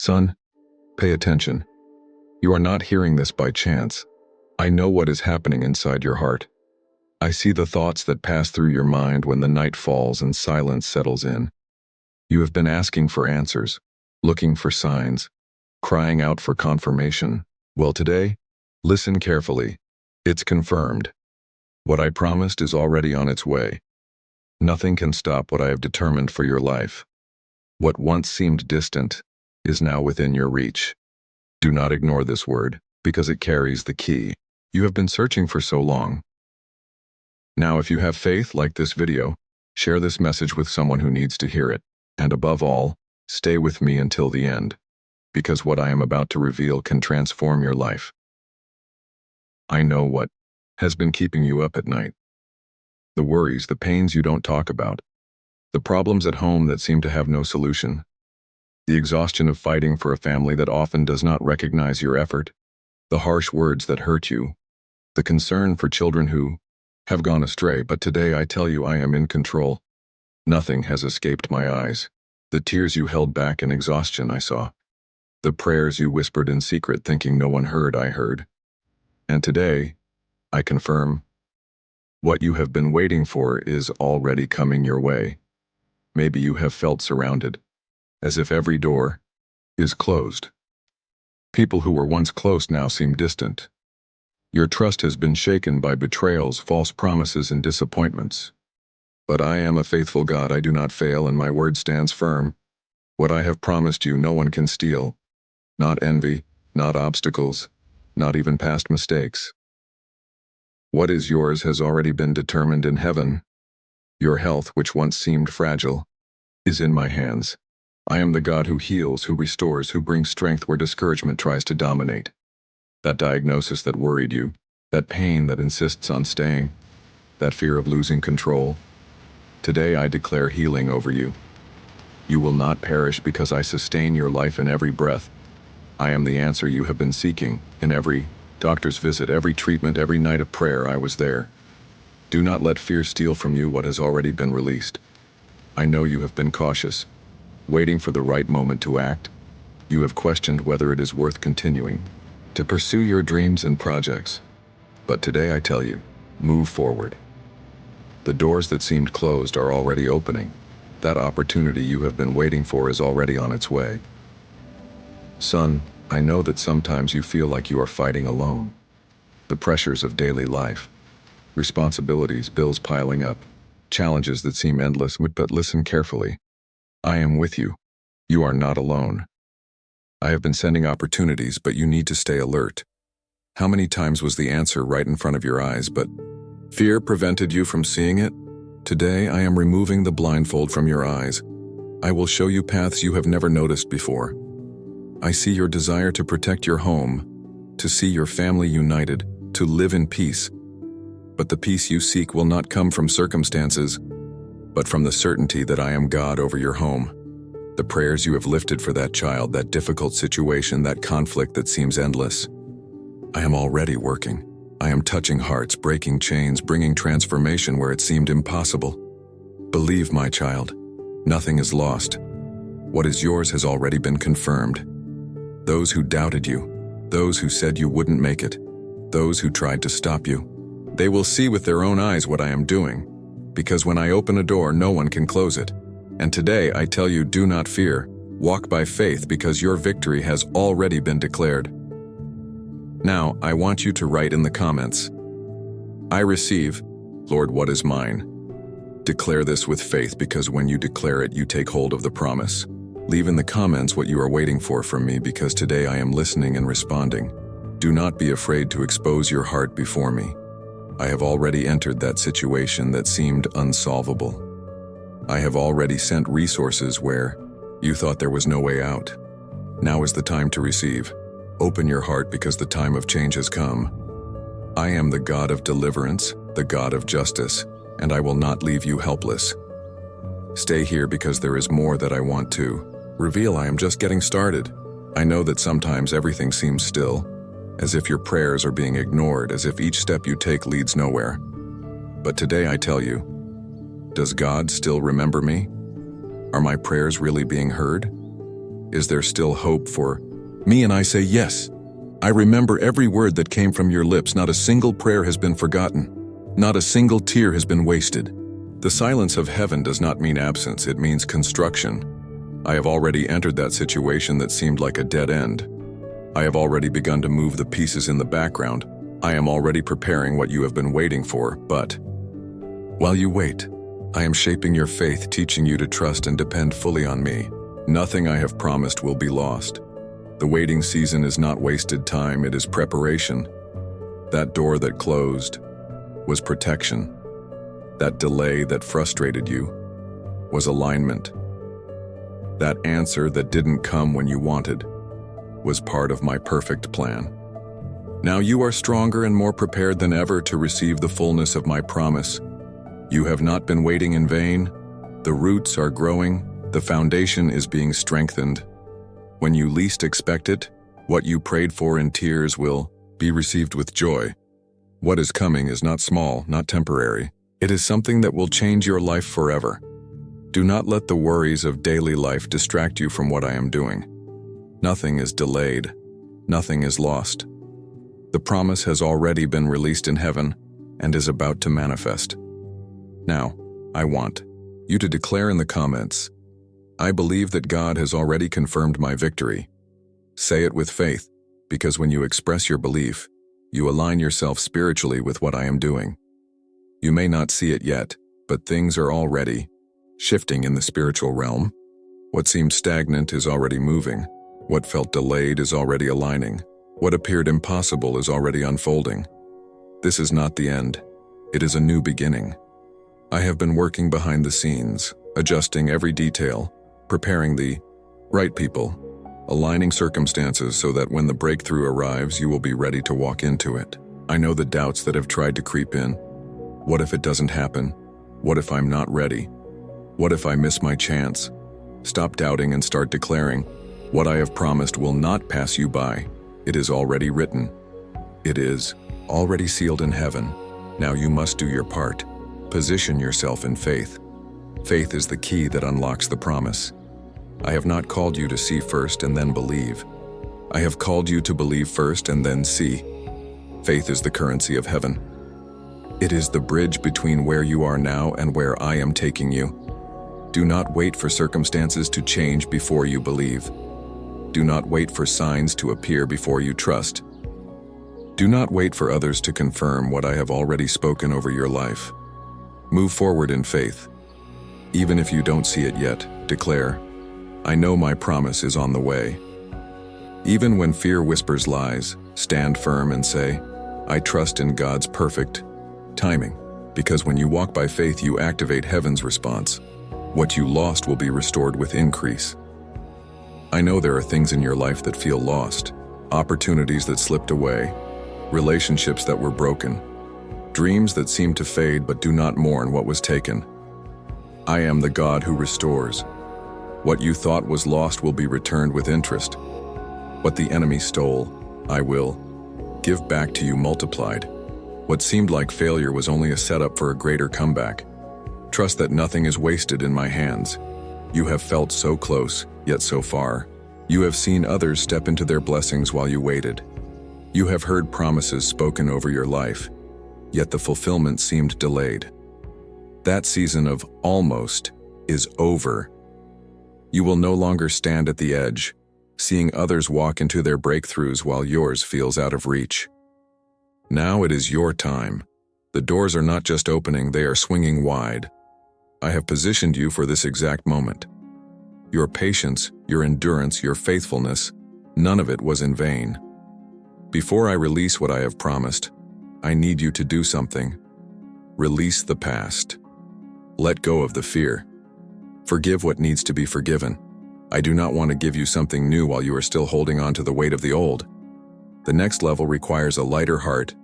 Son, pay attention. You are not hearing this by chance. I know what is happening inside your heart. I see the thoughts that pass through your mind when the night falls and silence settles in. You have been asking for answers, looking for signs, crying out for confirmation. Well, today, listen carefully. It's confirmed. What I promised is already on its way. Nothing can stop what I have determined for your life. What once seemed distant is now within your reach. Do not ignore this word, because it carries the key you have been searching for so long. Now, if you have faith like this video, share this message with someone who needs to hear it. And above all, stay with me until the end, because what I am about to reveal can transform your life. I know what has been keeping you up at night. The worries, the pains you don't talk about, the problems at home that seem to have no solution, the exhaustion of fighting for a family that often does not recognize your effort, the harsh words that hurt you, the concern for children who have gone astray. But today I tell you I am in control. Nothing has escaped my eyes. The tears you held back in exhaustion I saw. The prayers you whispered in secret thinking no one heard I heard. And today, I confirm, what you have been waiting for is already coming your way. Maybe you have felt surrounded, as if every door is closed. People who were once close now seem distant. Your trust has been shaken by betrayals, false promises, and disappointments. But I am a faithful God. I do not fail, and my word stands firm. What I have promised you, no one can steal. Not envy, not obstacles, not even past mistakes. What is yours has already been determined in heaven. Your health, which once seemed fragile, is in my hands. I am the God who heals, who restores, who brings strength where discouragement tries to dominate. That diagnosis that worried you, that pain that insists on staying, that fear of losing control. Today I declare healing over you. You will not perish because I sustain your life in every breath. I am the answer you have been seeking. In every doctor's visit, every treatment, every night of prayer, I was there. Do not let fear steal from you what has already been released. I know you have been cautious, waiting for the right moment to act. You have questioned whether it is worth continuing to pursue your dreams and projects. But today I tell you, move forward. The doors that seemed closed are already opening. That opportunity you have been waiting for is already on its way. Son, I know that sometimes you feel like you are fighting alone. The pressures of daily life, responsibilities, bills piling up, challenges that seem endless, but listen carefully. I am with you. You are not alone. I have been sending opportunities, but you need to stay alert. How many times was the answer right in front of your eyes, but fear prevented you from seeing it? Today, I am removing the blindfold from your eyes. I will show you paths you have never noticed before. I see your desire to protect your home, to see your family united, to live in peace. But the peace you seek will not come from circumstances, but from the certainty that I am God over your home. The prayers you have lifted for that child, that difficult situation, that conflict that seems endless. I am already working. I am touching hearts, breaking chains, bringing transformation where it seemed impossible. Believe, my child, nothing is lost. What is yours has already been confirmed. Those who doubted you, those who said you wouldn't make it, those who tried to stop you, they will see with their own eyes what I am doing. Because when I open a door, no one can close it. And today I tell you, do not fear. Walk by faith, because your victory has already been declared. Now, I want you to write in the comments, I receive, Lord, what is mine? Declare this with faith, because when you declare it, you take hold of the promise. Leave in the comments what you are waiting for from me, because today I am listening and responding. Do not be afraid to expose your heart before me. I have already entered that situation that seemed unsolvable. I have already sent resources where you thought there was no way out. Now is the time to receive. Open your heart, because the time of change has come. I am the God of deliverance, the God of justice, and I will not leave you helpless. Stay here, because there is more that I want to reveal. I am just getting started. I know that sometimes everything seems still, as if your prayers are being ignored, as if each step you take leads nowhere. But today I tell you, does God still remember me? Are my prayers really being heard? Is there still hope for me? And I say yes. I remember every word that came from your lips. Not a single prayer has been forgotten. Not a single tear has been wasted. The silence of heaven does not mean absence, it means construction. I have already entered that situation that seemed like a dead end. I have already begun to move the pieces in the background. I am already preparing what you have been waiting for, but while you wait, I am shaping your faith, teaching you to trust and depend fully on me. Nothing I have promised will be lost. The waiting season is not wasted time, it is preparation. That door that closed was protection. That delay that frustrated you was alignment. That answer that didn't come when you wanted was part of my perfect plan. Now you are stronger and more prepared than ever to receive the fullness of my promise. You have not been waiting in vain. The roots are growing. The foundation is being strengthened. When you least expect it, what you prayed for in tears will be received with joy. What is coming is not small, not temporary. It is something that will change your life forever. Do not let the worries of daily life distract you from what I am doing. Nothing is delayed. Nothing is lost. The promise has already been released in heaven and is about to manifest. Now, I want you to declare in the comments, I believe that God has already confirmed my victory. Say it with faith, because when you express your belief, you align yourself spiritually with what I am doing. You may not see it yet, but things are already shifting in the spiritual realm. What seemed stagnant is already moving. What felt delayed is already aligning. What appeared impossible is already unfolding. This is not the end. It is a new beginning. I have been working behind the scenes, adjusting every detail, preparing the right people, aligning circumstances so that when the breakthrough arrives, you will be ready to walk into it. I know the doubts that have tried to creep in. What if it doesn't happen? What if I'm not ready? What if I miss my chance? Stop doubting and start declaring, what I have promised will not pass you by. It is already written. It is already sealed in heaven. Now you must do your part. Position yourself in faith. Faith is the key that unlocks the promise. I have not called you to see first and then believe. I have called you to believe first and then see. Faith is the currency of heaven. It is the bridge between where you are now and where I am taking you. Do not wait for circumstances to change before you believe. Do not wait for signs to appear before you trust. Do not wait for others to confirm what I have already spoken over your life. Move forward in faith. Even if you don't see it yet, declare, I know my promise is on the way. Even when fear whispers lies, stand firm and say, I trust in God's perfect timing, because when you walk by faith, you activate heaven's response. What you lost will be restored with increase. I know there are things in your life that feel lost, opportunities that slipped away, relationships that were broken, dreams that seem to fade but do not mourn what was taken. I am the God who restores. What you thought was lost will be returned with interest. What the enemy stole, I will give back to you multiplied. What seemed like failure was only a setup for a greater comeback. Trust that nothing is wasted in my hands. You have felt so close, yet so far. You have seen others step into their blessings while you waited. You have heard promises spoken over your life, yet the fulfillment seemed delayed. That season of almost is over. You will no longer stand at the edge, seeing others walk into their breakthroughs while yours feels out of reach. Now it is your time. The doors are not just opening, they are swinging wide. I have positioned you for this exact moment. Your patience, your endurance, your faithfulness, none of it was in vain. Before I release what I have promised, I need you to do something. Release the past. Let go of the fear. Forgive what needs to be forgiven. I do not want to give you something new while you are still holding on to the weight of the old. The next level requires a lighter heart,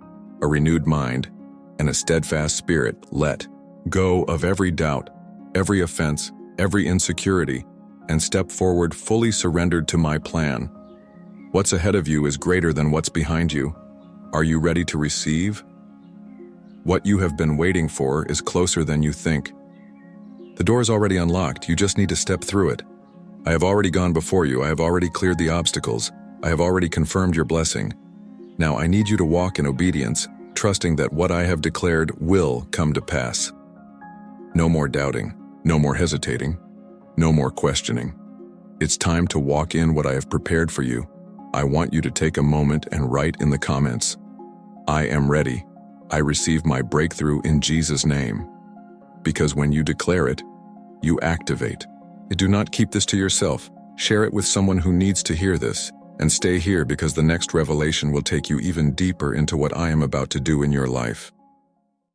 a renewed mind, and a steadfast spirit. Let go of every doubt, every offense, every insecurity, and step forward fully surrendered to my plan. What's ahead of you is greater than what's behind you. Are you ready to receive? What you have been waiting for is closer than you think. The door is already unlocked, you just need to step through it. I have already gone before you. I have already cleared the obstacles. I have already confirmed your blessing. Now I need you to walk in obedience, trusting that what I have declared will come to pass. No more doubting, no more hesitating, no more questioning. It's time to walk in what I have prepared for you. I want you to take a moment and write in the comments, "I am ready. I receive my breakthrough in Jesus' name." Because when you declare it, you activate. Do not keep this to yourself. Share it with someone who needs to hear this. And stay here because the next revelation will take you even deeper into what I am about to do in your life.